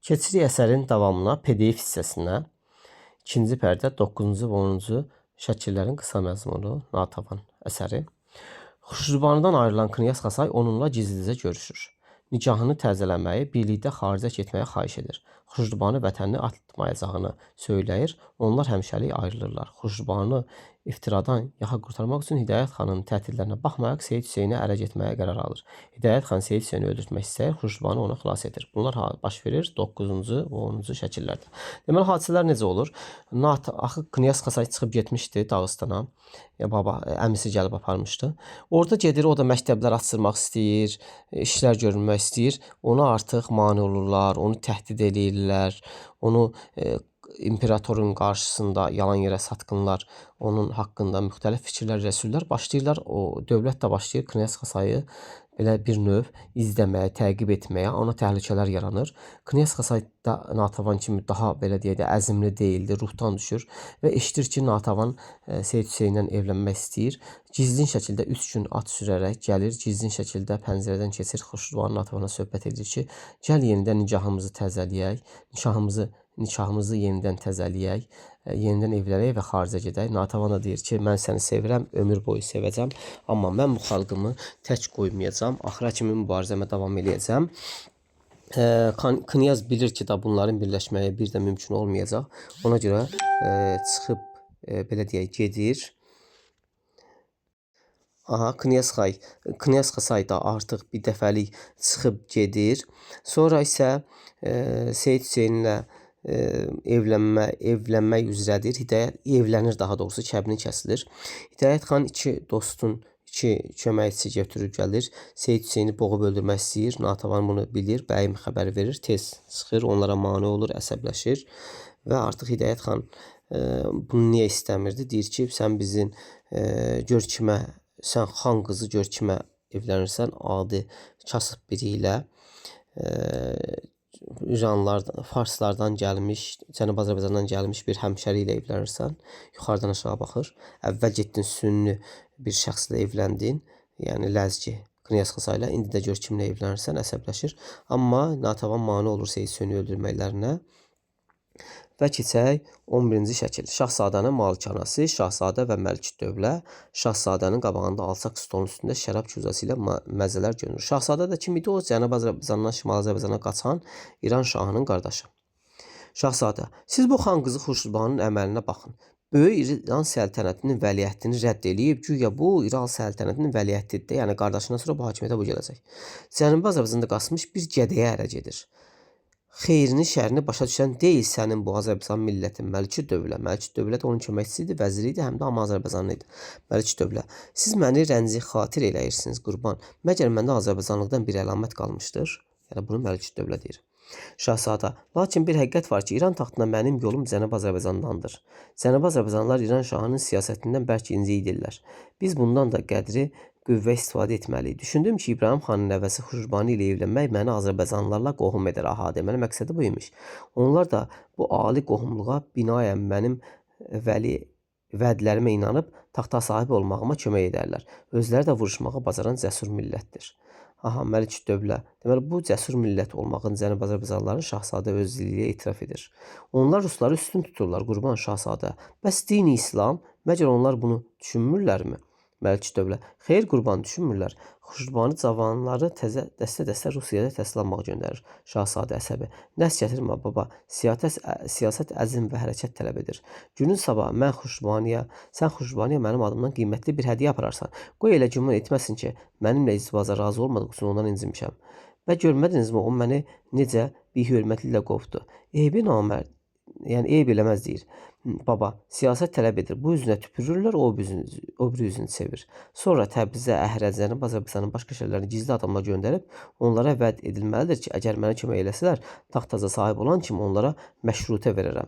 Keçirik əsərin davamına PDF hissəsinə. 2-ci pərdə 9-cu və 10-cu şəkillərin qısa məzmunu Natəvan əsəri. Xuşrubanıdan ayrılan Knyaz Xasay onunla gizlicə görüşür. Nikahını təzələməyi, birlikdə xaricə getməyə xahiş edir. Xuşrubanı vətənini atmayacağını söyləyir. Onlar həmişəlik ayrılırlar. Xuşrubanı iftiradan yaxa qurtarmaq üçün Hidayət xanın təhdidlərinə baxmayaraq Seyid Hüseynə ərə getməyə qərar alır. Hidayət xan Seyid Hüseyni öldürtmək istəyir, Xuşrubanı ona xilas edir. Bunlar baş verir 9-cu və 10-cu şəkillərdə. Deməli, hadisələr necə olur? Axı Knyaz Xasay çıxıb getmişdi Dağıstana. Baba, əmisi gəlib aparmışdı. Orada gedir, o da məktəblər açdırmaq istəyir, işlər görülmək istəyir. Ona artıq mane olurlar, onu təhdid edirlər, onu imperatorun qarşısında yalan yerə satqınlar, onun haqqında müxtəlif fikirlər, rəsüllər başlayırlar. O dövlət də başlayır Knyaz Xasayı belə bir növ izləməyə, təqib etməyə, ona təhlükələr yaranır. Knyaz Xasay da Natəvan kimi daha belə deyək də əzmli deyildi, ruhdan düşür və eşidir ki, Natəvan Seyid Hüseynlə evlənmək istəyir. Gizlin şəkildə 3 gün at sürərək gəlir, gizlin şəkildə pəncərədən keçir, Xuşrubanın Natəvana söhbət edir ki, gəl yenidən nikahımızı təzələyək, nikahımızı yenidən təzələyək, yenidən evlənək və xaricə gedək. Natəvan da deyir ki, mən səni sevirəm, ömür boyu sevəcəm, amma mən bu xalqımı tək qoymayacağam, axıra kimi mübarizəmə davam eləyəcəm. Knyaz bilir ki, da bunların birləşməyə bir də mümkün olmayacaq. Ona görə çıxıb belə deyək, gedir. Knyaz Xasay da artıq bir dəfəlik çıxıb gedir. Sonra isə Seyid Hüseynlə evlənmək üzrədir. Hidayət evlənir, daha doğrusu kəbini kəsilir. Hidayət xan iki dostun iki köməkçisi götürüb gəlir. Seyid Hüseyni boğub öldürmək istəyir. Natəvan bunu bilir, bəyim xəbər verir. Tez çıxır, onlara mane olur, əsəbləşir. Və artıq Hidayət xan bunu niyə istəmirdi? Deyir ki, sən bizim görkimə, sən xan qızı görkimə evlənirsən, adi kasıb biri ilə, farslardan gəlmiş, Cənubi Azərbaycandan gəlmiş bir həmşəri ilə evlənirsən, yuxarıdan aşağı baxır. Əvvəl getdin sünni bir şəxslə evləndin, yəni Ləzgi Knyaz Xasay ilə, indi də gör kimlə evlənirsən, əsəbləşir. Amma Natəvan mane olur Seyid Hüseyni öldürməklərinə. Və keçək 11-ci şəkil. Şahzadənin malikanəsi, Şahzadə və Məliküddövlə. Şahzadənin qabağında alçaq stolun üstündə şərab küzası ilə məzələr görünür. Şahzadə də kim idi? O, Cənubi Azərbaycandan Şimali Azərbaycana qaçan İran şahının qardaşı. Şahzadə, siz bu xan qızı Xuşrubanın əməlinə baxın. Böyük İran səltənətinin vəliəhdini rədd eləyib, güya bu İran səltənətinin vəliəhdidir, yəni qardaşından sonra bu hakimiyyətə bu gələcək. Cənubi Azərbaycanda qaçmış bir gədəyə ərə gedir. Xeyrini, şərini başa düşən deyil sənin bu Azərbaycan millətin Məliküddövlə. Məliküddövlə də onun köməkçisi idi, vəziri idi, həm də amma Azərbaycanlı idi. Məliküddövlə, siz məni rənci xatir eləyirsiniz, qurban. Məgər məndə Azərbaycanlıqdan bir əlamət qalmışdır? Yəni bunu Məliküddövlə deyir. Şahzadə, lakin bir həqiqət var ki, İran taxtına mənim yolum Cənubi Azərbaycandandır. Cənubi Azərbaycanlılar İran şahının siyasətindən bəlkə inci idirlər. Biz bundan da qədri qüvvə istifadə etməliyik. Düşündüm ki, İbrahim xanın nəvəsi Xuşrubanı ilə evlənmək məni Azərbaycanlılarla qohum edər. Deməli, məqsədi bu imiş. Onlar da bu ali qohumluğa binaən mənim vədlərimə inanıb taxta sahib olmağıma kömək edərlər. Özləri də vuruşmağa bacaran cəsur millətdir. Məliküddövlə. Deməli, bu cəsur millət olmağın Cənubi Azərbaycanlıların Şahzadə öz dili ilə etiraf edir. Onlar rusları üstün tuturlar, qurban Şahzadə. Bəs dini İslam, məgər onlar bunu düşünmürlərmi? Məliküddövlə, xeyr qurban düşünmürlər. Xuşrubanı cavanları dəstə-dəstə Rusiyada təhsil almağa göndərir. Şahzadə əsəbi. Nəs gətirmə baba, siyasət əzm və hərəkət tələb edir. Günün sabahı sən Xuşrubanıya mənim adımdan qiymətli bir hədiyyə apararsan. Qoy elə güman etməsin ki, mənimlə izdivaca razı olmadığı üçün ondan incimişəm. Və görmədinizmi, o məni necə bir hörmətlilə qovdu. Eybi namərd, yəni eyb eləməz deyir. Baba, siyasət tələb edir. Bu üzünə tüpürürlər, o biri üzünü çevir. Sonra Təbrizə, Əhrəcəni, Azərbaycanın başqa şəhərlərini gizli adamla göndərib, onlara vəd edilməlidir ki, əgər mənə kömək eləsələr, taxtaca sahib olan kimi onlara məşrutə verərəm,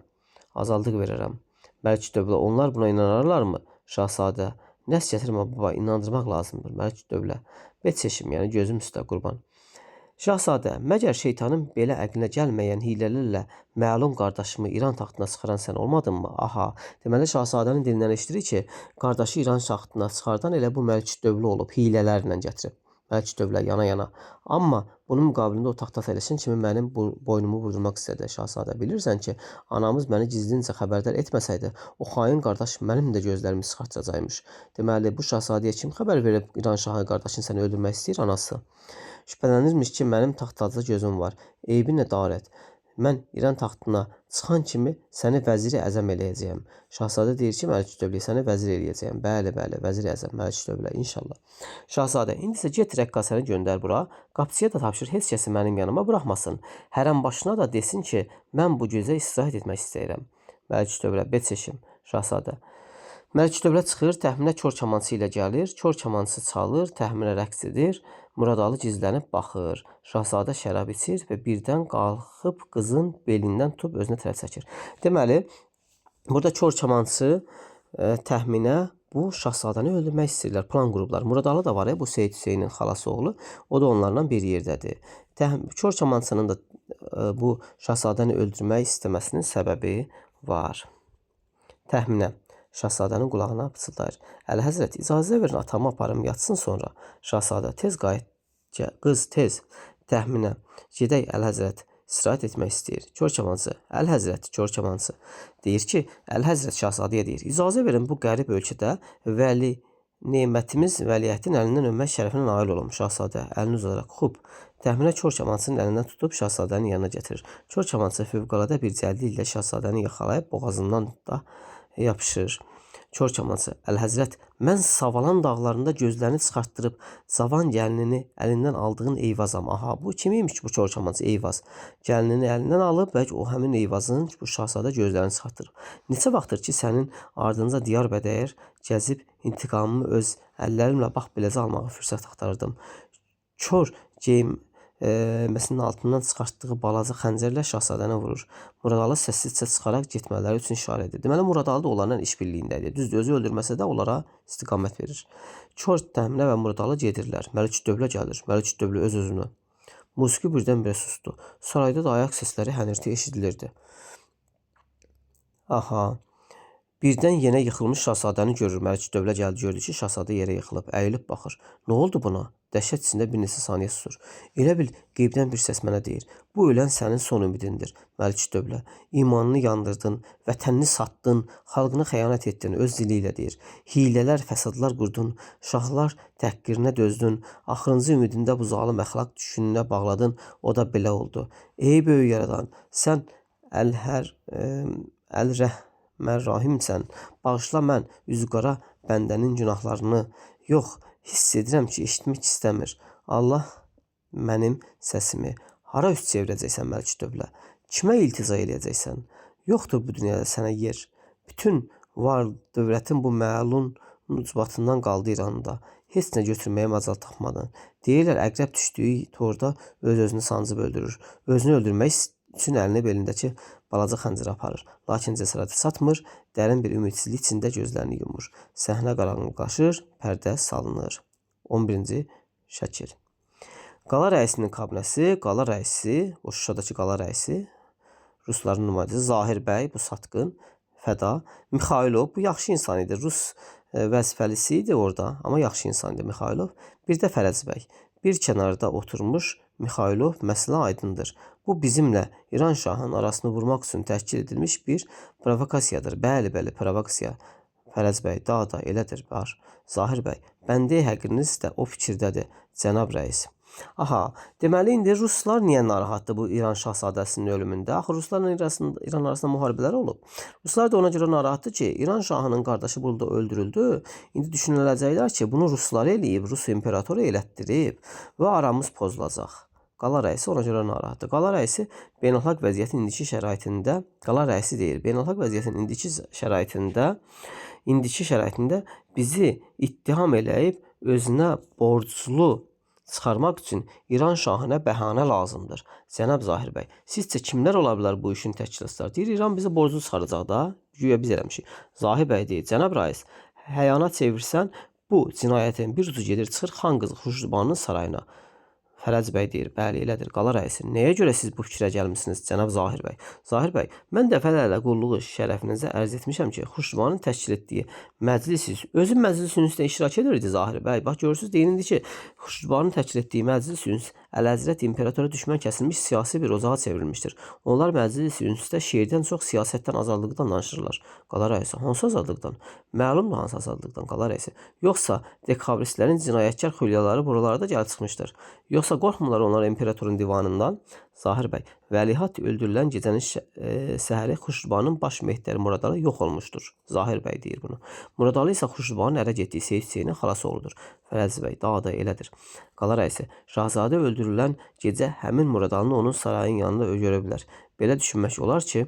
azaldıq verərəm. Məliküddövlə, onlar buna inanarlarmı? Şahzadə, nəs gətirmə baba, inandırmaq lazımdır. Məliküddövlə, bet seçim, yəni gözüm üstə qurban. Şahzadə, məgər şeytanın belə əqlinə gəlməyən hilələrlə məlum qardaşımı İran taxtına çıxaran sən olmadınmı? Deməli, Şahzadənin dilindən eşitirik ki, qardaşı İran taxtına çıxardan elə bu Məliküddövlə olub, hilələrlə gətirib. Məlk dövlə yana-yana. Amma bunun müqabilində o taxta tələsin kimi mənim boynumu vurdurmaq istədi şahzadə. Bilirsən ki, anamız məni gizlincə xəbərdar etməsəydi, o xain qardaş mənim də gözlərimi çıxartacaqmış. Deməli, bu şahzadəyə kim xəbər verib İran şahı qardaşın səni öldürmək istəyir? Anası. Şübhələnirmiş ki, mənim taxtacı gözüm var. Eybi nə darət. Mən İran taxtına çıxan kimi səni vəziri əzəm eləyəcəyəm. Şahzadə deyir ki, Məlik dövləyə səni vəzir eləyəcəyəm. Bəli, vəzir əzəm, Məlik dövlə, inşallah. Şahzadə, indi isə get rəqqasəni göndər bura. Qapıçıya da tapşır, heç kəsi mənim yanıma buraxmasın. Hərəm başına da desin ki, mən bu gecə istirahət etmək istəyirəm. Məlik dövlə, beçəşim, şahzadə. Məlik dövlə çıxır, təxminə kör kamançı ilə gəlir. Kör kamançı çalır, təxminə rəqs edir. Muradalı gizlənib baxır. Şahzadə şərab içir və birdən qalxıb qızın belindən tutub özünə tərəf çəkir. Deməli, burada kör kamançı təxminə bu şahzadəni öldürmək istəyirlər, plan qurublar. Muradalı da var ya, bu Seyid Hüseynin xalası oğlu. O da onlarla bir yerdədir. Kör kamançının da bu şahzadəni öldürmək istəməsinin səbəbi var. Təxminə şahzadənin qulağına pıçıldayır. Əlhəzrət, icazə verin atamı aparım yatsın sonra. Şahzadə, tez qayıt. Qız, tez. Təxminə, gedək əlhəzrət, istirahət etmək istəyir. Kör kamançı, əlhəzrət, kör kamançı. Deyir ki, əlhəzrət şahzadəyə deyir. İcazə verin bu qərib ölkədə vəli nemətimiz vəliyyətin əlindən öpmək şərəfinə nail olum. Şahzadə əlini uzadaraq xub. Təxminə kör kamançının əlindən tutub şahzadənin yanına gətirir. Kör kamançı fövqəladə bir cəldi ilə şahzadəni yaxalayıb boğazından da yapışır. Kör kamançı, əlhəzrət, mən Savalan dağlarında gözlərini çıxartdırıb cavan gəlinini əlindən aldığın Eyvazam. Aha, bu kimiymiş bu kör kamançı Eyvaz? Gəlinini əlindən alıb və o həmin Eyvazın bu şahzadə gözlərini çıxartdırıb. Neçə vaxtdır ki, sənin ardınca diyar bədəyər gəzib intiqamımı öz əllərimlə bax beləcə almağa fürsət axtarırdım. Kör geyməsinin altından çıxartdığı balaca xəncərlə şahzadəni vurur. Muradalı səssizcə çıxaraq getmələri üçün işarə edir. Deməli, Muradalı da onlarla işbirliyində idi. Düzdür, özü öldürməsə də onlara istiqamət verir. Kör, təxminə və Muradalı gedirlər. Məlik dövlə gəlir. Məlik dövlə öz-özünə. Musiqi birdən-birə susdu. Sarayda da ayaq səsləri, hənirti eşidilirdi. Aha. Birdən yenə yıxılmış şahzadəni görür. Məlik dövlə gəldi, gördü ki, şahzadə yerə yıxılıb, əyilib baxır. Nə oldu buna? Dəhşət içində bir neçə saniyə susur. Elə bil qeybdən bir səs mənə deyir. Bu ölən sənin son ümidindir, Məlik dövlə. İmanını yandırdın, vətənini satdın, xalqına xəyanət etdin, öz dili ilə deyir. Hilələr, fəsadlar qurdun, şahlar təhqirinə dözdün, axırıncı ümidində bu zalım əxlaq düşününə bağladın, o da belə oldu. Ey böyük yaradan, sən Əlrəhmən-Rahimsən, bağışla mən üzüqara bəndənin günahlarını. Yox, hiss edirəm ki, eşitmək istəmir. Allah mənim səsimi. Hara üst çevirəcəksən Məlik dövlə? Kimə iltica eləyəcəksən? Yoxdur bu dünyada sənə yer. Bütün var dövlətin bu məlun ucbatından qaldı İranda. Heç nə götürməyə macal tapmadın. Deyirlər, əqrəb düşdüyü torda öz-özünü sancıb öldürür. Özünü öldürmək üçün əlini belindəki balaca xəncər aparır. Lakin cəsarəti çatmır, dərin bir ümidsizlik içində gözlərini yumur. Səhnə qaranlıqlaşır, pərdə salınır. 11-ci şəkil. Qala rəisinin kabinəsi, qala rəisi, o Şuşadakı qala rəisi, Rusların nümayəndəsi Zahir bəy, bu satqın, fəda, Mixailov, bu yaxşı insan idi. Rus vəzifəlisi idi orada, amma yaxşı insan idi Mixailov. Bir də Fərəz bəy. Bir kənarda oturmuş Mixailov, məsələ aydındır. Bu bizimlə İran şahının arasını vurmaq üçün təşkil edilmiş bir provokasiyadır. Bəli, provokasiya. Fərəz bəy, da elədir, var. Zahir bəy, bəndə həqiniz də o fikirdədir, cənab rəis. Aha, deməli indi Ruslar niyə narahatdır bu İran şahzadəsinin ölümündə? Axı Ruslarla İran arasında müharibələr olub. Ruslar da ona görə narahatdır ki, İran şahının qardaşı burada öldürüldü. İndi düşünüləcəklər ki, bunu Ruslar eləyib, Rus imperatoru elətdirib və aramız pozulacaq. Qala rəisi ona görə narahatdır. Qala rəisi beynəlxalq vəziyyətin indiki şəraitində, qala rəisi deyir, beynəlxalq vəziyyətin indiki şəraitində bizi ittiham eləyib özünə borclu çıxarmaq üçün İran şahına bəhanə lazımdır. Cənab Zahir bəy, sizcə kimlər ola bilər bu işin təşkilatçıları? Deyir, İran bizi borclu çıxaracaq da, güya biz eləmişik. Zahir bəy deyir, cənab rəis, həyana çevirsən bu cinayətin bir ucu gedir, çıxır Xan qızı Xurşudbanının sarayına. Fərəc bəy deyir, bəli elədir, qala rəisi. Nəyə görə siz bu fikrə gəlmisiniz, cənab Zahir bəy? Zahir bəy, mən dəfələrlə qulluğu şərəfinizə ərz etmişəm ki, Xuşrubanın təşkil etdiyi özü məclis ünsündə iştirak edirdi Zahir bəy. Bax görürsüz, deyildi ki, Xuşrubanın təşkil etdiyi məclis üns Əlahəzrət imperatora düşmən kəsilmiş siyasi bir ocağa çevrilmişdir. Onlar məclis ünsüdə şeirdən çox siyasətdən azadlıqdan danışırlar. Qala rəisi, hansı azadlıqdan? Məlumdur hansı azadlıqdan, qala rəisi. Yoxsa dekabristlərin cinayətkar xülyaları buralarda gəlib çıxmışdır. Yoxsa qorxmurlar onlar imperatorun divanından? Zahir bəy, Vəlihat öldürülən gecənin səhəri Xuşrubanın baş mehdəri Muradalı yox olmuşdur. Zahir bəy deyir bunu. Muradalı isə Xuşrubanın ərə getdiyi Seyid Hüseynin xalası oğludur. Fərəz bəy, daha da elədir. Qala rəisi, Şahzadə öldürülən gecə həmin Muradalını onun sarayın yanında görə bilər. Belə düşünmək olar ki,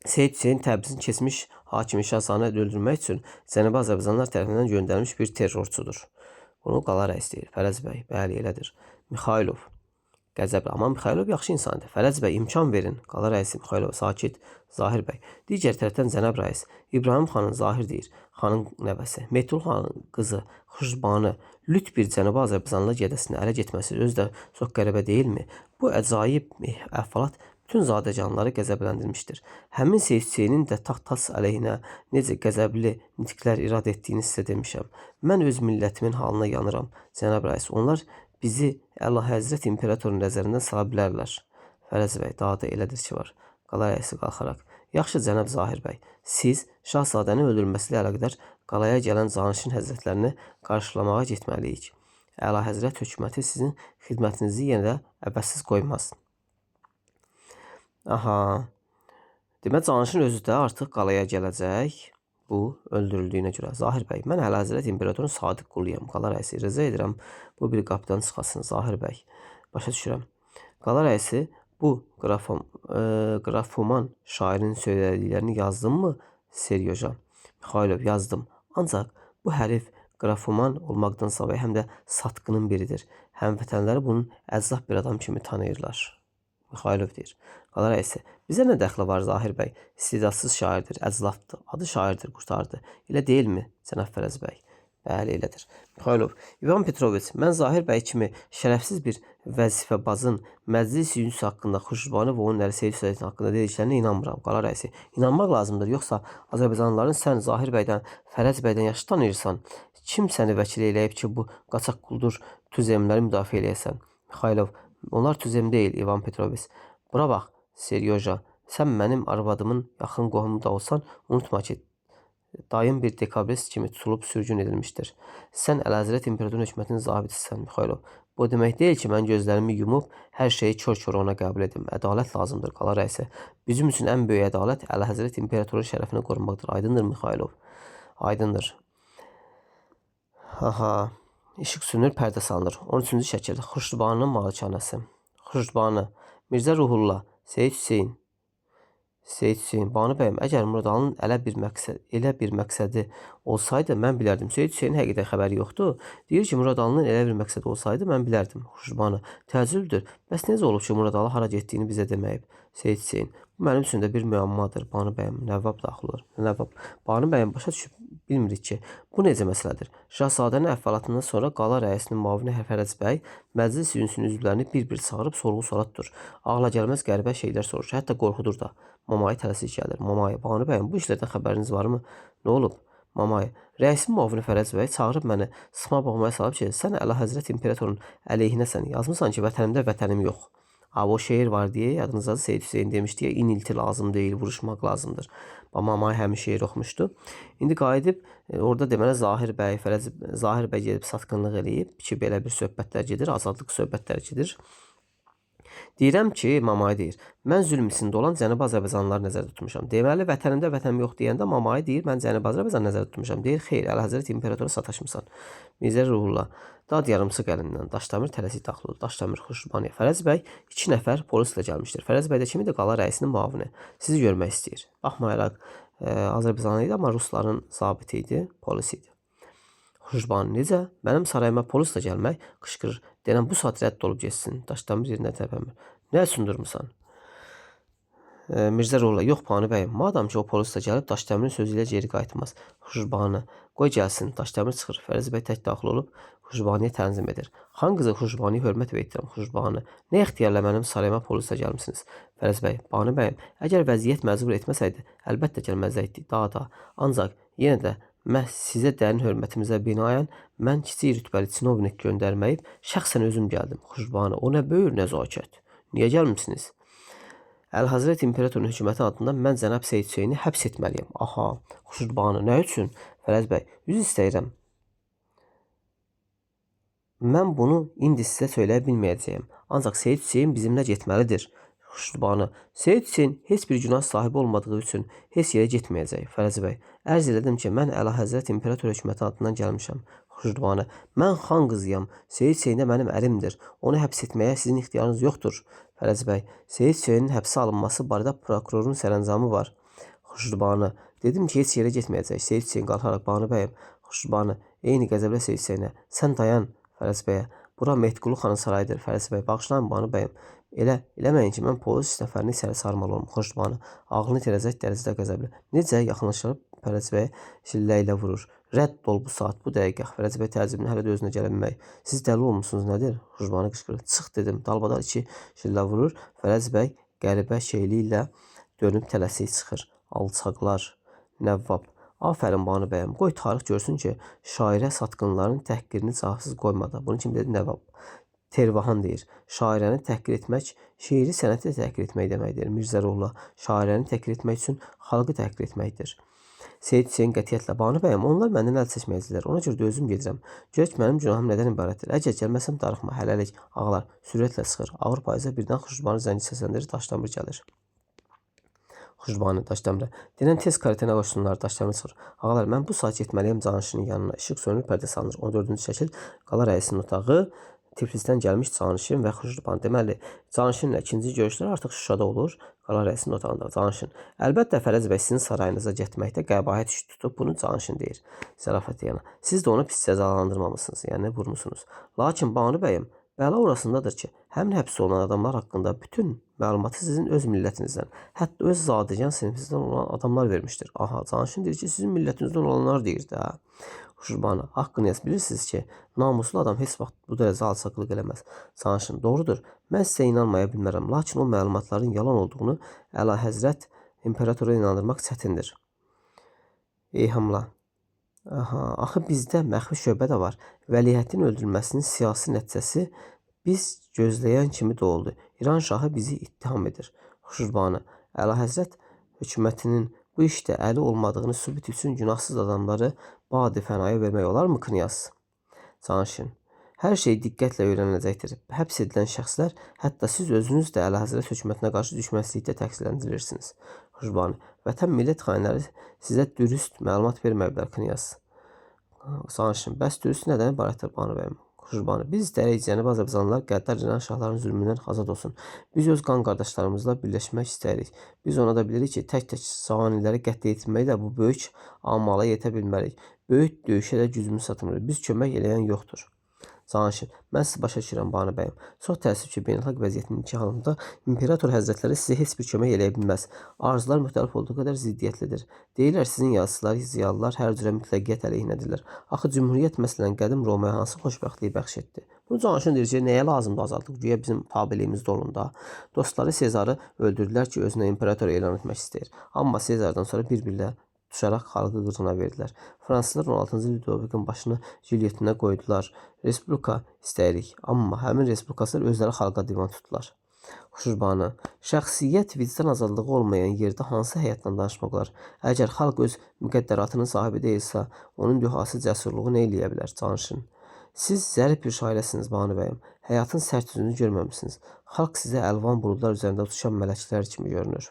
Seyid Hüseyin Təbrizin keçmiş hakimi Şahzanı öldürmək üçün Cənubi Azərbaycanlılar tərəfindən göndərilmiş bir terrorçudur. Bunu qala rəis deyir. Fərəz bəy, bəli elədir. Mixailov, qəzəbli, amma Mixailov yaxşı insandır. Fərəc bəy, imkan verin. Qala rəisi Mixailov, sakit. Zahir bəy, digər tərəfdən cənab rəis, İbrahim xanın Zahir deyir, xanın nəvəsi, Metul xanın qızı, Xuşrubanı, lüt bir Cənubi Azərbaycanlı gədəsinə ərə getməsi özü də çox qəribə deyilmi? Bu əcaib əhvalat bütün zadəcanları qəzəbləndirmişdir. Həmin Seyid Hüseynin də taxt-tas əleyhinə necə qəzəbli nitqlər irad etdiyini sizə demişəm. Mən öz millətimin halına yanıram, cənab rəis. Onlar bizi Əlahəzrət imperatorun nəzərindən sala bilərlər. Fərəc bəy, daha da elədir ki var. Qala rəisi qalxaraq, yaxşı cənab Zahir bəy, siz Şahzadənin öldürülməsi ilə əlaqədar qalaya gələn Canişin həzrətlərini qarşılamağa getməliyik. Əlahəzrət hökuməti sizin xidmətinizi yenə də əvəzsiz qoymaz. Aha, demək Canişin özü də artıq qalaya gələcək. Bu öldürüldüyünə görə. Zahir bəy, mən Əlahəzrət imperatorun sadiq quluyam. Qala rəisi, rica edirəm bu bir qapıdan çıxasın. Zahir bəy, başa düşürəm. Qala rəisi, bu qrafoman şairin söylədiklərini yazdın mı Seryoja? Mixailov, yazdım. Ancaq bu hərif qrafoman olmaqdan savayı həm də satqının biridir. Həmvətənləri bunun əzzab bir adam kimi tanıyırlar. Mixailov deyir. Qala rəisi, bizə nə dəxli var Zahir bəy? İstidadsız şairdir, əclafdır, adı şairdir, qurtardı. Elə deyilmi, cənab Fərəz bəy? Bəli, elədir. Mixailov, İvan Petroviç, mən Zahir bəy kimi şərəfsiz bir vəzifəbazın məclis ünsü haqqında, Xuşrubanı və onun əri Seyid Hüseyin haqqında dediklərinə inanmıram. Qala rəisi, inanmaq lazımdır. Yoxsa Azərbaycanlıların sən Zahir bəydən, Fərəz bəydən yaxşı tanıyırsan. Kim səni vəkil eləyib ki, bu qaçaq quldur tüzemləri müdafiə eləyəsən? Mixailov, onlar tüzem deyil, İvan Petroviç. Bura bax, Seryoja, sən mənim arvadımın yaxın qohumu da olsan, unutma ki, dayım bir dekabrist kimi tutulub sürgün edilmişdir. Sən Əlahəzrət imperatorun hökumətinin zabitisən, Mixailov. Bu demək deyil ki, mən gözlərimi yumub hər şeyi kör-kör ona qəbul edim. Ədalət lazımdır, qala rəisi. Bizim üçün ən böyük ədalət Əlahəzrət imperatorun şərəfini qorumaqdır. Aydındır, Mixailov? Aydındır. Aha, işıq sönür, pərdə salınır. 13-cü şəkil, Xuşrubanın malikanəsi. Xuşrubanı, Mirzə Ruhullah, Seyid Hüseyin. Seyid Hüseyin, Banu bəyim, əgər Muradalının elə bir məqsədi olsaydı, mən bilərdim. Seyid Hüseynin həqiqətən xəbəri yoxdur. Deyir ki, Muradalının elə bir məqsədi olsaydı, mən bilərdim. Xuşrubanı, təəccübdür. Bəs necə olub ki, Muradalı hara getdiyini bizə deməyib? Seyid Hüseyin, bu mənim üçün də bir müəmmadır. Banu bəyim, Nəvvab daxil olur. Nəvvab, Banu bəyim başa düşüb bilmirik ki, bu necə məsələdir? Şahzadənin əhvalatından sonra qala rəisinin müavini Fərəc bəy məclis ünsünün üzvlərini bir-bir çağırıb sorğu-suala tutur. Ağla gəlməz qəribə şeylər soruşur, hətta qorxudur da. Mamay tələsik gəlir. Mamay, Banu bəyim, bu işlərdən xəbəriniz varmı? Nə olub? Mamay, rəisin müavini Fərəc bəy çağırıb məni sıxma boğmaya salıb ki, sən Əlahəzrət imperatorun əleyhinəsən. Yazmısan ki, vətənimdə vətənim yox. O şeir var deyə yadınızda Seyid Hüseyin demişdi ya, inilti lazım deyil, vuruşmaq lazımdır. Mamay həmin şeir oxumuşdu. İndi qayıdıb orada deməli Zahir bəy gedib satqınlıq eləyib ki, belə bir söhbətlər gedir, azadlıq söhbətləri gedir. Deyirəm ki, Mamay deyir, mən zülm içində olan Cənubi Azərbaycanlıları nəzərdə tutmuşam. Deməli, vətənimdə vətənim yox deyəndə Mamay deyir, mən Cənubi Azərbaycanı nəzərdə tutmuşam. Deyir, xeyr, Əlahəzrət imperatora sataşmısan. Mirzə Ruhullah, dad yarımsıq əlindən, Daşdəmir tələsik daxil olur. Daşdəmir, Xuşrubaniyə, Fərəc bəy 2 nəfər polislə gəlmişdir. Fərəc bəy də kimidir? Qala rəisinin müavini. Sizi görmək istəyir. Baxmayaraq, Azərbaycanlı idi, amma Rusların zabiti idi, polis idi. Xuşrubani, necə? Mənim sarayıma polislə gəlmək qışqırır. Denəm, bu saat rədd olub geçsin. Daşdəmir yerinə tərpənmir. Nə üçün durmusan? Mirzə Rolla, yox Banu bəyim, madam ki o polis də gəlib Daşdəmirin sözü ilə geri qayıtmaz. Xuşbanı, qoy gəlsin. Daşdəmir çıxır. Fəriz bəy tək daxil olub Xuşbaniyə tənzim edir. Xan qızı Xuşbaniyə hörmət və ehtiram. Xuşbanı, nə ixtiyarla mənim sarayıma polislə gəlmisiniz? Fəriz bəy, Banu bəyim, əgər vəziyyət məcbur etməsəydi, əlbəttə gəlməzdi. Daha. Ancaq yenə də məhz sizə dərin hörmətimizə binaən mən kiçik rütbəli çinovnik göndərməyib şəxsən özüm gəldim. Xuşbanı, o nə böyür nəzakət. Niyə gəlmisiniz? Əlhəzrət İmperatorun hökuməti adından mən cənab Seyid Hüseyni həbs etməliyəm. Aha, Xuşbanı, nə üçün? Fərəz bəy, üzr istəyirəm. Mən bunu indi sizə söyləyə bilməyəcəyəm. Ancaq Seyid Hüseyin bizimlə getməlidir. Xuşbanı, Seyid Hüseyin heç bir günah sahibi olmadığı üçün heç yerə getməyəcək. Fərəz bəy, ərz elədim ki, mən Əlahəzrət İmperator hökuməti adından gəlmişəm. Xuşbanı, mən xan qızıyam. Seyid Hüseyin də mənim ərimdir. Onu həbs etməyə sizin ixtiyarınız yoxdur. Fərəz bəy, Seyid Hüseynin həbsə alınması barədə prokurorun sərəncamı var. Xuşbanı, dedim ki, heç yerə getməyəcək. Seyid Hüseyin qalxaraq, Banu bəyim. Xuşbanı, eyni qəzəblə Seyid Hüseyinə, sən dayan. Fərəz bəyə, bura Mehdqulu xanın sarayıdır. Fərəz bəy, bağışlayın Banu bəyim. Eləməyin ki, mən polis səfərini içəri sarmalı olum. Xuşbanı, ağlını itirəcək dərəcədə qəzəbli. Necə yaxınlaşıb Fərəz bəy şillə ilə vurur. Rədd ol bu saat, bu dəqiqə. Fərəz bəy təəccübünə hələ də özünə gələ bilmək. Siz dəli olmusunuz, nədir? Xuşbanı qışqırır. Çıx dedim. Dalbadal 2 şillə vurur. Fərəz bəy qəribə şeyliklə dönüb tələsik çıxır. Alçaqlar. Nəvvab. Afərin Banu bəyim. Qoy tarix görsün ki, şairə satqınların təhqirini cavabsız qoymadı. Bunu kim dedi? Nəvvab. Tervahan deyir. Şairəni təhqir etmək, şeiri sənəti təhqir etmək deməkdir. Mirzə Rolla. Şairəni təhqir etmək üçün xalqı təhqir etməkdir. Seyid Hüseyin qətiyyətlə, Banu bəyim, onlar məndən əl çəkməyəcəklər. Ona görə də özüm gedirəm. Görək mənim günahım nədən ibarətdir. Əgər gəlməsəm darıxma, hələlik. Ağalar sürətlə çıxır. Ağır payıza birdən Xuşbanı zəngi səsləndirir, Daşdəmir gəlir. Xuşbanı Daşdəmirə. Denən tez karetənə qoşsunlar, Daşdəmir çıxır. Ağalar, mən bu saat getməliyəm Canişinin yanına. İşıq sönür, pərdə salınır. 14-cü şəkil, qala rəisinin otağı. Tiflisdən gəlmiş Canişin və Xuşban. Deməli, Canişinlə ikinci görüşlər artıq Şuşada olur. Qala rəisinin otağında Canişin. Əlbəttə Fərəz bəy sizin sarayınıza getməkdə qəbahət iş tutub, bunu Canişin deyir. Zərafət yana. Siz də onu pis cəzalandırmamışsınız, yəni vurmusunuz. Lakin Banu bəyim, bəla orasındadır ki, həmin həbs olunan adamlar haqqında bütün məlumatı sizin öz millətinizdən, hətta öz zadəgan sinifizdən olan adamlar vermişdir. Aha, Canişin deyir ki, sizin millətinizdən olanlar deyir də. Xuşbanı, haqqını yaz, bilirsiniz ki, namuslu adam heç vaxt bu dərəcə alçaqlıq eləməz. Canişin, doğrudur, mən sizə inanmaya bilmərəm, lakin o məlumatların yalan olduğunu Əlahəzrət İmperatora inandırmaq çətindir. Eyhamla. Aha, axı bizdə məxfi şöbə də var. Vəliəhtin öldürülməsinin siyasi nəticəsi biz gözləyən kimi də oldu. İran şahı bizi ittiham edir. Xuşbanı, Əlahəzrət hökumətinin bu işdə əli olmadığını sübut üçün günahsız adamları badi fənaya vermək olarmı, Knyaz? Canişin, hər şey diqqətlə öyrəniləcəkdir. Həbs edilən şəxslər, hətta siz özünüz də Əlahəzrət hökumətinə qarşı düşmənçilikdə təqsirləndirirsiniz. Xuşbanı, vətən millət xainləri sizə dürüst məlumat verməyiblər, Knyaz. Canişin, bəs dürüst nədən ibarətdir, Banu bəyim? Xuşbanı, biz istəyirik Cənubi Azərbaycanlılar qəddar İran şahlarının zülmündən azad olsun. Biz öz qan qardaşlarımızla birləşmək istəyirik. Biz ona da bilirik ki, tək-tək savaniləri qətlə yetirməklə bu böyük amala yetə bilmərik. Böyük döyüşə də gücümüz çatmır. Biz kömək eləyən yoxdur. Canişin, mən sizi başa düşürəm, Banu bəyim. Çox təəssüf ki, beynəlxalq vəziyyətin imkanında İmperator həzrətləri sizə heç bir kömək eləyə bilməz. Arzular müxtəlif olduğu qədər ziddiyyətlidir. Deyirlər sizin yazıçılar, ziyalılar hər cürə mütləqiyyət əleyhinədirlər. Axı Cümhuriyyət məsələn qədim Romaya hansı xoşbəxtliyi bəxş etdi? Bunu Canişin deyir ki, nəyə lazımdır azadlıq? Güya bizim tabiliyimizdə olunda. Dostları Sezarı öldürdülər ki, özünə imperator elan etmək istəyir. Amma Sezardan sonra bir-birlə düşərək xalqı qırğına verdilər. Fransızlar 16-cı Lüdovikin başını Julietinə qoydular. Respublika istəyirik, amma həmin respublikasılar özləri xalqa divan tutdular. Xuşbanı, şəxsiyyət vicdan azadlığı olmayan yerdə hansı həyatdan danışmaq olar? Əgər xalq öz müqəddəratının sahibi deyilsə, onun dühası cəsurluğu nə eləyə bilər? Canişin, siz zərif bir şairəsiniz, Banu bəyim. Həyatın sərt üzünü görməmisiniz. Xalq sizə əlvan buludlar üzərində uçuşan mələklər kimi görünür.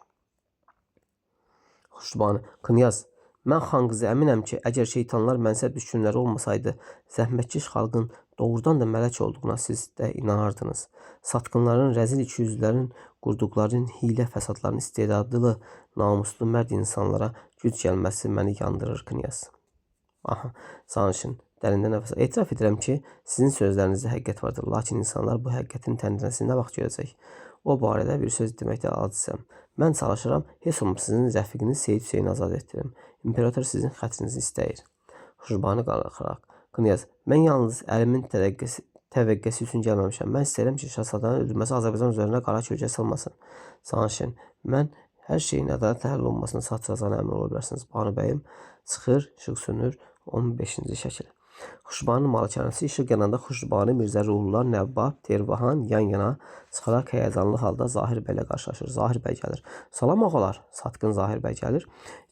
Xuşbanı, Knyaz, mən xan qızı əminəm ki, əgər şeytanlar mənsəb düşkünləri olmasaydı, zəhmətkeş xalqın doğrudan da mələk olduğuna siz də inanardınız. Satqınların, rəzil ikiyüzlərin qurduqların hilə fəsadların istedadlı, namuslu mərd insanlara güc gəlməsi məni yandırır, Knyaz. Aha, Canişin, dərindən nəfəs. Etiraf edirəm ki, sizin sözlərinizdə həqiqət vardır, lakin insanlar bu həqiqətin təndirəsini nə vaxt görəcək? O barədə bir söz deməkdə acizəm. Mən çalışıram, heç olmasa sizin rəfiqiniz Seyid Hüseyni azad etdirim. İmperator sizin xətrinizi istəyir. Xuşbanı qalxaraq. Knyaz, mən yalnız əlimin təvəqqəsi üçün gəlməmişəm. Mən istəyirəm ki, şahzadənin öldürməsi Azərbaycan üzərinə qara kölgə salmasın. Sanşin, mən hər şeyin ədalətlə həll olunmasına çatacağına əmin ola bilərsiniz. Banu bəyim çıxır, işıq sönür. 15-ci şəkil. Xuşbanın malikanəsi işıq yananda Xuşbanı, Mirzə Ruhullah, Nəvvab, Tervahan yan-yana çıxaraq həyəcanlı halda Zahir bəylə qarşılaşır. Zahir bəy gəlir. Salam ağalar, satqın Zahir bəy gəlir.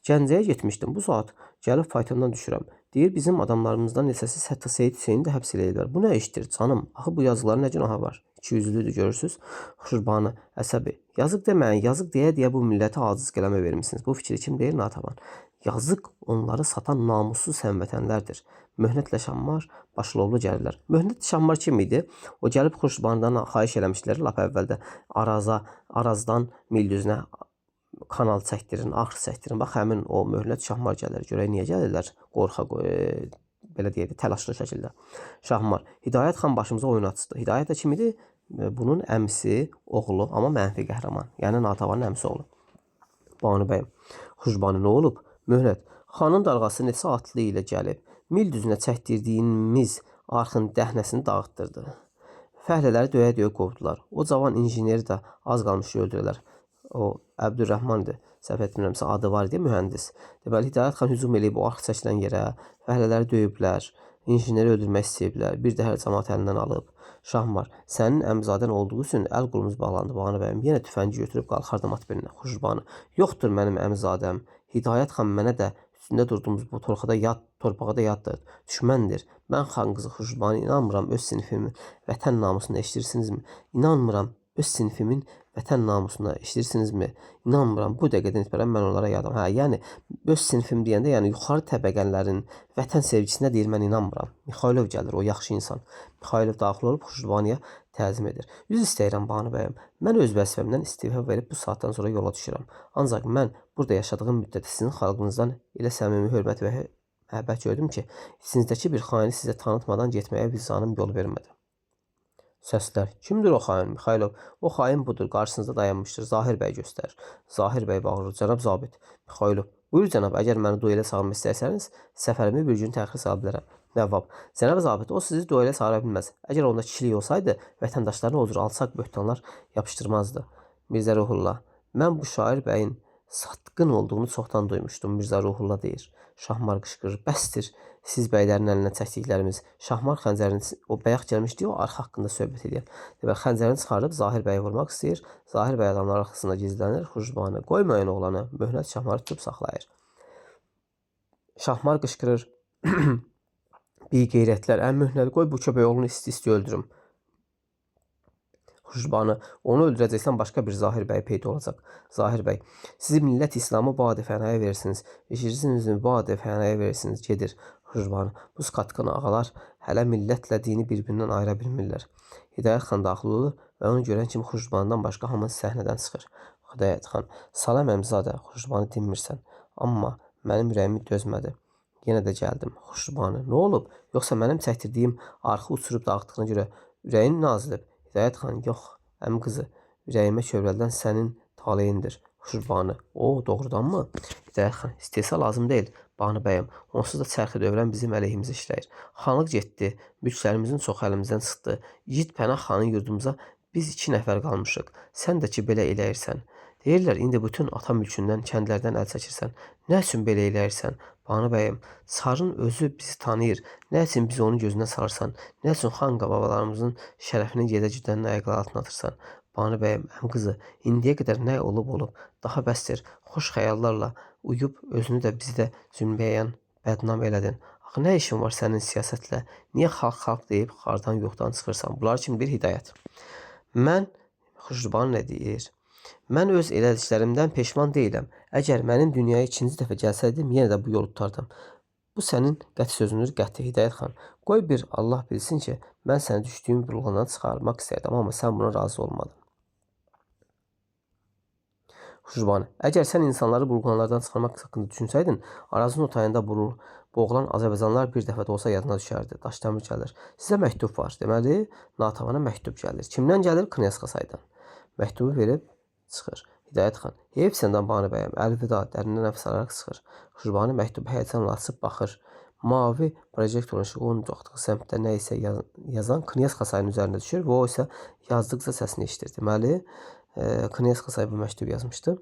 Gəncəyə getmişdim. Bu saat gəlib faytondan düşürəm. Deyir, bizim adamlarımızdan neçəsi hətta Seyid Hüseyni də həbs eləyirlər. Bu nə işdir canım? Axı bu yazıların nə günahı var? İkiyüzlüdür, görürsünüz. Xuşbanı, əsəbi. Yazıq deməyin, yazıq deyə bu millətə aciz qələmə vermişsiniz. Bu fikri kim deyir, Natəvan? Yazıq onları satan namussuz həmvətənlərdir. Möhnətlə Şammar Başılovlu gəlirlər. Möhnət Şammar kim idi? O gəlib Xuşbandan xahiş eləmişdilər lap əvvəldə. Arazdan Mildüzünə kanal çəkdirin, axır çəkdirin. Bax, həmin o Möhnət Şammar gəlir. Görək niyə gəlirlər? Belə deyək, təlaşlı şəkildə. Şahmar, Hidayət xan başımıza oyun açdı. Hidayət də kim idi? Bunun əmsi, oğlu, amma mənfi qəhrəman. Yəni Natavanın əmsi oğlu. Banu bəyim, Xuşbanı nə olub? Möhnət, xanın dalğası neçə atlı ilə gəlib, mil düzünə çəkdirdiyimiz arxın dəhnəsini dağıtdırdı. Fəhlələri döyə-döyə qovdular. O cavan injineri də az qalmış öldürürlər. O, Əbdürrəhman idi. Səhv etmirəmsə adı var idi, mühəndis. Deməli, Hidayət xan hücum eləyib o arx çəkilən yerə, fəhlələri döyüblər, injineri öldürmək istəyiblər, bir də hər cəmaat əlindən alıb. Şahmar, sənin əmzadən olduğu üçün əl qolumuz bağlandı, Banu bəyim. Yenə tüfəngi götürüb qalxardım at belinə. Xuşbanı, yoxdur mənim əmzadəm. Hidayət xan mənə də üstündə durduğumuz bu torpağa da yaddır. Düşməndir. Mən xan qızı Xuşbanı inanmıram öz sinifimin vətən namusuna eşidirsinizmi? İnanmıram öz sinifimin vətən namusuna eşidirsinizmi? İnanmıram. Bu dəqiqədən etibarən mən onlara yadım. Yəni öz sinifim deyəndə, yəni yuxarı təbəqələrin vətən sevgisinə deyir mən inanmıram. Mixailov gəlir, o yaxşı insan. Mixailov daxil olub Xuşbaniyə təzim edir. Yüz istəyirəm Banu bəyim. Mən öz vəzifəmdən istifa verib bu saatdan sonra yola düşürəm. Ancaq mən burada yaşadığım müddətdə sizin xalqınızdan elə səmimi hörmət və məhəbbət gördüm ki, içinizdəki bir xaini sizə tanıtmadan getməyə vicdanım yol vermədi. Səslər. Kimdir o xain? Mixailov. O xain budur. Qarşısınızda dayanmışdır. Zahir bəy göstərir. Zahir bəy bağırır. Cənab zabit. Mixailov. Buyur cənab. Əgər məni duelə çağırmaq istərsəniz, səfərimi bir gün təxir sala bilərəm. Nəvvab. Cənab zabit, o sizi duelə çağıra bilməz. Əgər onda kişilik olsaydı, vətəndaşlarına o cür alçaq böhtanlar yapışdırmazdı. Mirzə Ruhullah. Mən bu şair bəyin satqın olduğunu çoxdan duymuşdum, Mirzə Ruhullah deyir. Şahmar qışqırır. Bəsdir. Siz bəylərin əlindən çəkdiklərimiz. Şahmar xəncərini, o bəyək gəlmişdi, o arx haqqında söhbət edir. Demək, xəncərini çıxarıb Zahir bəyi vurmaq istəyir. Zahir bəy adamlar arxasında gizlənir. Xuşbanı qoymayın oğlanı. Möhnət Şahmarı tutub saxlayır. Şahmar qışqırır. Bir qeyrətlər, möhnət qoy bu köpək oğlunu isti-isti öldürüm. Xuşbanı, onu öldürəcəksən başqa bir Zahir bəy peyda olacaq. Zahir bəy, sizi millət İslamı bu adəfənəyə verirsiniz. Eşirsiniz bu adəfənəyə verirsiniz, gedir. Xuşbanı, bu skatqın ağalar hələ millətlə dini bir-birindən ayıra bilmirlər. Hidayət xan daxil olur və onu görən kimi Xuşbandan başqa hamı səhnədən çıxır. Hidayət xan, salam əmzadə, Xuşbanı dinmirsən. Amma mənim ürəyimi dözmədi. Yenə də gəldim. Xuşbanı, nə olub? Yoxsa mənim çəkdirdiyim arxı uçurub dağıtdığına görə ürəyin nazilib? Hidayət xan, yox, əmi qızı, ürəyimə kövrəldən sənin taleyindir. Xuşbanı, o, doğrudanmı? Hidayət xan, istehsa lazım deyil. Banu bəyim, onsuz da çərxi dövrən bizim əleyhimizə işləyir. Xanlıq getdi, mülklərimizin çoxu əlimizdən çıxdı. Yiğit Pənah xanın yurdumuza biz 2 nəfər qalmışıq. Sən də ki, belə eləyirsən. Deyirlər, indi bütün ata mülkündən, kəndlərdən əl çəkirsən. Nə üçün belə eləyirsən? Banu bəyim, Çarın özü bizi tanıyır. Nə üçün bizi onun gözünə salırsan? Nə üçün xan babalarımızın şərəfini gedə-güdən ayaqlar altına atırsan? Banu bəyim, əmi qızı, indiyə qədər nə olub? Daha bəsdir, xoş xəyallarla uyub özünü də bizi də zülməyən bədnam elədin. Axı nə işin var sənin siyasətlə? Niyə xalq deyib xardan yoxdan çıxırsan? Bunlar kimi bir hidayət. Mən, Xuşbanı nə deyir? Mən öz elədiklərimdən peşman deyiləm. Əgər mənim dünyaya 2-ci dəfə gəlsəydim, yenə də bu yolu tutardım. Bu sənin qəti sözünür, qəti Hidayət xan. Qoy bir Allah bilsin ki, mən səni düşdüyüm bulğandan çıxarmaq istəyirdim, amma sən buna razı olmadın. Xuşbanı, əgər sən insanları bulğanlardan çıxarmaq haqqında düşünsəydin, Arazın o tayında boğulan Azərbaycanlılar bir dəfə də olsa yadına düşərdi. Daşdəmir gəlir. Sizə məktub var. Deməli, Natavana məktub gəlir. Kimdən gəlir? Knyaz Xasaydan. Məktubu verib çıxır. Hidayət xan: "Heyf səndən Banu bəyəm, əlvida" dərindən nəfəs alaraq çıxır. Xuşbani məktubu həyəcanla açıb baxır. Mavi projektorun işığı onun uzaqdığı səmtdə nə isə yazan Knyaz Xasayın üzərinə düşür və o isə yazdıqca səsini eşidir. Deməli, Knyaz Xasay bu məktubu yazmışdı.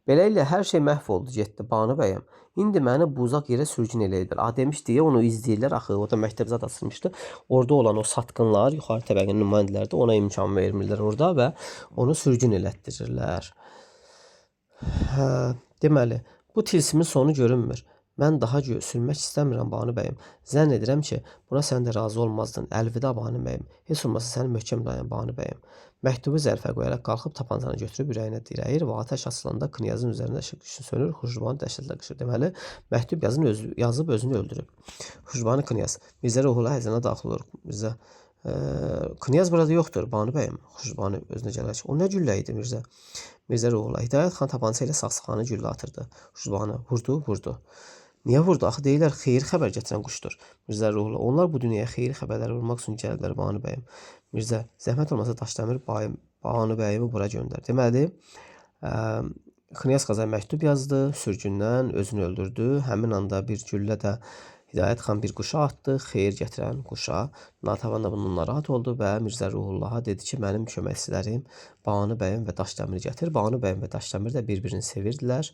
Beləliklə hər şey məhv oldu, getdi Banu bəyəm. İndi məni bu uzaq yerə sürgün eləyirlər. Demiş deyə onu izləyirlər. Axı o da məktəb zad açılmışdı. Orada olan o satqınlar, yuxarı təbəqənin nümayəndələri də ona imkan vermirlər orada və onu sürgün elətdirirlər. Deməli, bu tilsimin sonu görünmür. Mən daha sürmək istəmirəm Banu bəyim. Zənn edirəm ki, buna sən də razı olmazdın. Əlvida Banu bəyim. Heç olmasa səni möhkəm dayan Banu bəyim. Məktubu zərfə qoyaraq qalxıb tapancanı götürüb ürəyinə dirəyir və atəş açılanda Knyazın üzərində işıq sönür. Xuşbani dəhşətlə qışır. Deməli, məktub yazıb özünü öldürüb. Xuşbani Knyaz Mirzə Ruhullah həyəcana daxil olur. Mirzə Knyaz burada yoxdur Banu bəyim. Xuşbani özünə gələrək. O nə güllə idi Mirzə? Mirzə Ruhullah Hidayət xan tapança ilə saxsıxanı güllə atırdı. Xuşbani vurdu. Niyə vurdu? Axı deyirlər xeyir xəbər gətirən quşdur. Mirzə Ruhullah onlar bu dünyaya xeyir xəbərləri vurmaq üçün gəlirlər Banu bəyim. Mirzə zəhmət olmasa Daşdəmir Banu bəyimi bura göndər. Deməli, Knyaz Xasay məktub yazdı, sürgündən özünü öldürdü. Həmin anda bir güllə də Hidayət xan bir quşa atdı, xeyir gətirən quşa. Natəvan da bundan narahat oldu və Mirzə Ruhullaha dedi ki, mənim köməkçilərim Banu bəyim və Daşdəmiri gətir. Banu bəyim və Daşdəmir də bir-birini sevirdilər.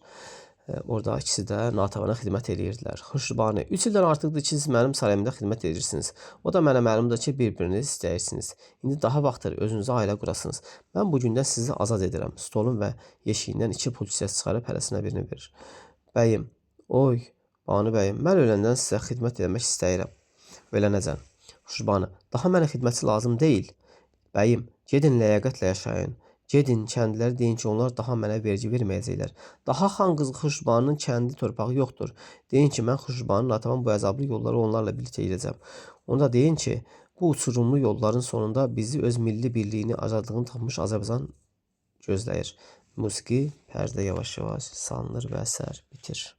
Orada ikisi də Natəvana xidmət edirdilər. Xuşbani 3 ildən artıqdır ki, siz mənim sarayımda xidmət edirsiniz. O da mənə məlumdur ki, bir-birinizi istəyirsiniz. İndi daha vaxtdır özünüzə ailə qurasınız. Mən bu gündən sizi azad edirəm. Stolun və yeşiyindən 2 pul kisəsi çıxarıb hərəsinə birini verir. Bəyim, oy, Banu bəyim, mən öləndən sizə xidmət etmək istəyirəm. Ölənəcən. Xuşbani, daha mənə xidmətçi lazım deyil. Bəyim, gedin ləyaqətlə yaşayın. Gedin, kəndliləri deyin ki, onlar daha mənə vergi verməyəcəklər. Daha xan qızı Xuşbanının kəndi torpağı yoxdur. Deyin ki, mən Xuşbanın Natəvan bu əzablı yolları onlarla birlikdə gedəcəm. Onda deyin ki, bu uçurumlu yolların sonunda bizi öz milli birliyini, azadlığını tapmış Azərbaycan gözləyir. Musiqi pərdə yavaş-yavaş salınır və əsər bitir.